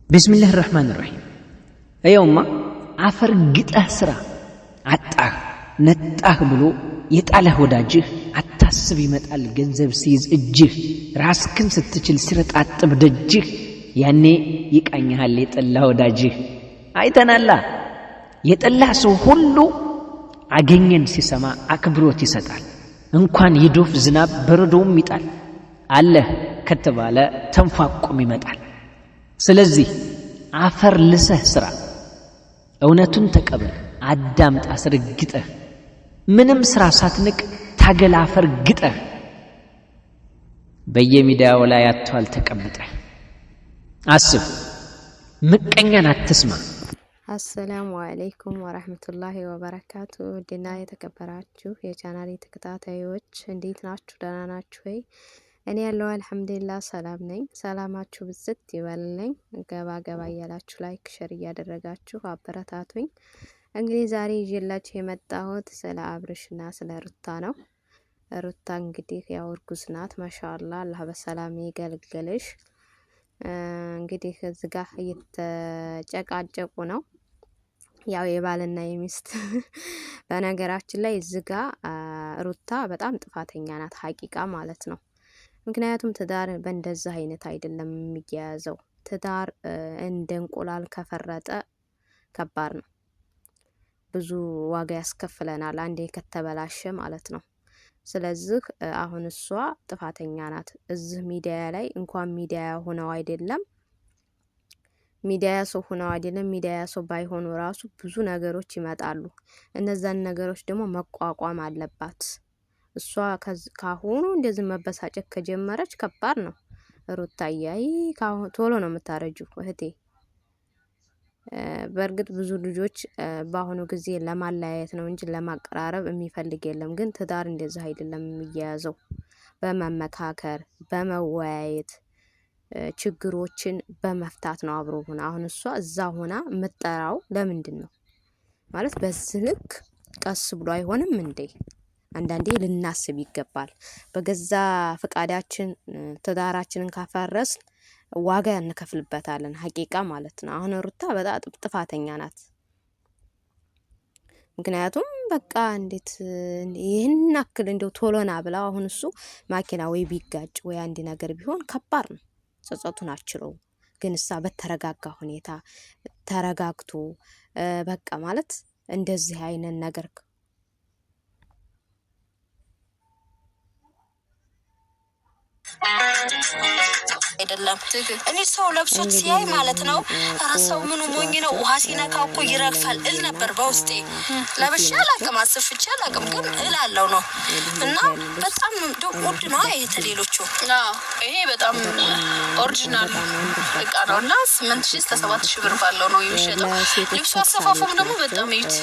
ቢስሚላህ ራህማን ራሂም አየውማ አፈር ግጠህ ስራ አጣህ ነጣህ ብሎ የጣለህ ወዳጅህ አታስብ ይመጣል ገንዘብ ሲይዝ እጅህ ራስክን ስትችል ሲረጣጥብ ደጅህ ያኔ ይቃኝሃል የጠላ ወዳጅህ አይተናላ የጠላ ሰው ሁሉ አገኘን ሲሰማ አክብሮት ይሰጣል እንኳን ይዶፍ ዝናብ በረዶም ይጣል አለህ ከተባለ ተንፋቆም ይመጣል ስለዚህ አፈር ልሰህ ስራ እውነቱን ተቀበል አዳምጥ አስረግጠህ ምንም ስራ ሳትንቅ ታገል አፈር ግጠህ በየሚዲያው ላይ አጥቷል ተቀምጠህ አስብ ምቀኛን አትስማ። አሰላሙ አለይኩም ወራህመቱላሂ ወበረካቱ። ድና የተከበራችሁ የቻናሌ ተከታታዮች እንዴት ናችሁ? ደህና ናችሁ ወይ? እኔ ያለው አልሐምዱሊላህ ሰላም ነኝ። ሰላማችሁ ብዝት ይበልልኝ። ገባ ገባ እያላችሁ ላይክ ሼር እያደረጋችሁ አበረታቱኝ። እንግዲህ ዛሬ ይዤላችሁ የመጣሁት ስለ አብርሽና ስለ ሩታ ነው። ሩታ እንግዲህ ያው እርጉዝ ናት። ማሻአላህ አላህ በሰላም ይገልገልሽ። እንግዲህ እዚህ ጋር እየተጨቃጨቁ ነው ያው የባልና የሚስት በነገራችን ላይ እዚህ ጋር ሩታ በጣም ጥፋተኛ ናት ሐቂቃ ማለት ነው። ምክንያቱም ትዳር በእንደዛ አይነት አይደለም የሚያያዘው። ትዳር እንደ እንቁላል ከፈረጠ ከባድ ነው፣ ብዙ ዋጋ ያስከፍለናል አንዴ ከተበላሸ ማለት ነው። ስለዚህ አሁን እሷ ጥፋተኛ ናት። እዚህ ሚዲያ ላይ እንኳን ሚዲያ ሆነው አይደለም ሚዲያ ሰው ሆነው አይደለም ሚዲያ ሰው ባይሆኑ ራሱ ብዙ ነገሮች ይመጣሉ። እነዛን ነገሮች ደግሞ መቋቋም አለባት። እሷ ካሁኑ እንደዚህ መበሳጨት ከጀመረች ከባድ ነው። ሩታዬ ቶሎ ነው የምታረጁ እህቴ። በእርግጥ ብዙ ልጆች በአሁኑ ጊዜ ለማለያየት ነው እንጂ ለማቀራረብ የሚፈልግ የለም። ግን ትዳር እንደዚህ አይደለም የሚያያዘው። በመመካከር በመወያየት ችግሮችን በመፍታት ነው አብሮ ሆና። አሁን እሷ እዛ ሆና የምትጠራው ለምንድን ነው ማለት በዚህ ልክ ቀስ ብሎ አይሆንም እንዴ? አንዳንዴ ልናስብ ይገባል። በገዛ ፈቃዳችን ትዳራችንን ካፈረስን ዋጋ እንከፍልበታለን ሐቂቃ ማለት ነው። አሁን ሩታ በጣም ጥፋተኛ ናት። ምክንያቱም በቃ እንዴት ይህን አክል እንደው ቶሎና ብላ አሁን እሱ ማኪና ወይ ቢጋጭ ወይ አንድ ነገር ቢሆን ከባድ ነው። ጸጸቱን አችለው ግን እሳ በተረጋጋ ሁኔታ ተረጋግቶ በቃ ማለት እንደዚህ አይነት ነገር አይደለም። እኔ ሰው ለብሶት ሲያይ ማለት ነው ኧረ ሰው ምኑ ሞኝ ነው ውሃ ሲነካው እኮ ይረግፋል እል ነበር በውስጤ። ለብሼ አላቅም አስፍቼ አላቅም ግን እላለው ነው። እና በጣም ውድ ነው የተሌሎቹ። ይሄ በጣም ኦሪጂናል እቃ ነው እና 8000 እስከ 7000 ብር ባለው ነው የሚሸጠው። ልብሱ አሰፋፉም ደግሞ በጣም ይት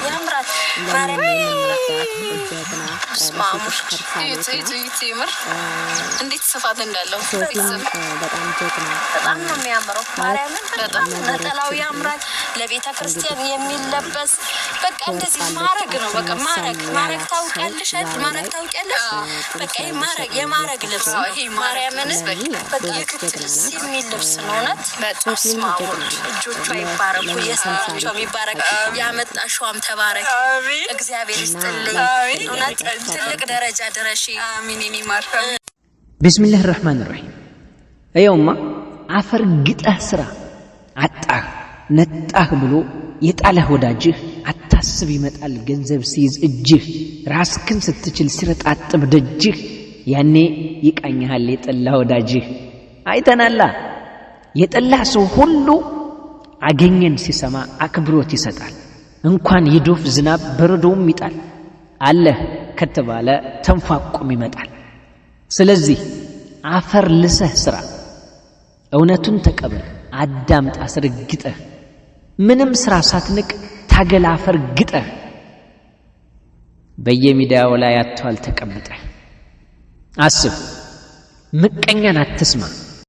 ያምራል። ስማሙሽ ይምር እንዴት ስፋት እንዳለው በጣም ነው የሚያምረው። ማርያምን በጣም ነጠላው ያምራል። ለቤተ ክርስቲያን የሚለበስ በቃ እንደዚህ ማረግ ነው። በቃ ማረግ ታውቂያለሽ አይደል? ማረግ ታውቂያለሽ? በቃ የማረግ ልብስ ነው ይሄ። ማርያምን በቃ የክትልስ የሚል ልብስ ነው። እውነት በጣም ስማሙሽ እጆቿ ይባረኩ፣ የሰራቸው ይባረክ፣ ያመጣሽዋም ተባረክ፣ እግዚአብሔር ይስጥልኝ። እውነት ትልቅ ደረጃ ድረሺ። አሚን። ማር ቢስሚላህ ራህማን ራሂም አየውማ አፈር ግጠህ ስራ አጣህ ነጣህ ብሎ የጣለህ ወዳጅህ አታስብ ይመጣል ገንዘብ ሲይዝ እጅህ ራስክን ስትችል ሲረጣጥብ ደጅህ ያኔ ይቃኝሃል የጠላ ወዳጅህ አይተናላ የጠላ ሰው ሁሉ አገኘን ሲሰማ አክብሮት ይሰጣል እንኳን ይዶፍ ዝናብ በረዶም ይጣል አለህ ከተባለ ተንፋቆም ይመጣል ስለዚህ አፈር ልሰህ ስራ እውነቱን ተቀበል አዳምጥ አስረግጠህ ምንም ስራ ሳትንቅ ታገል አፈር ግጠህ በየሚዲያው ላይ አጥቷል ተቀምጠህ አስብ ምቀኛን አትስማ።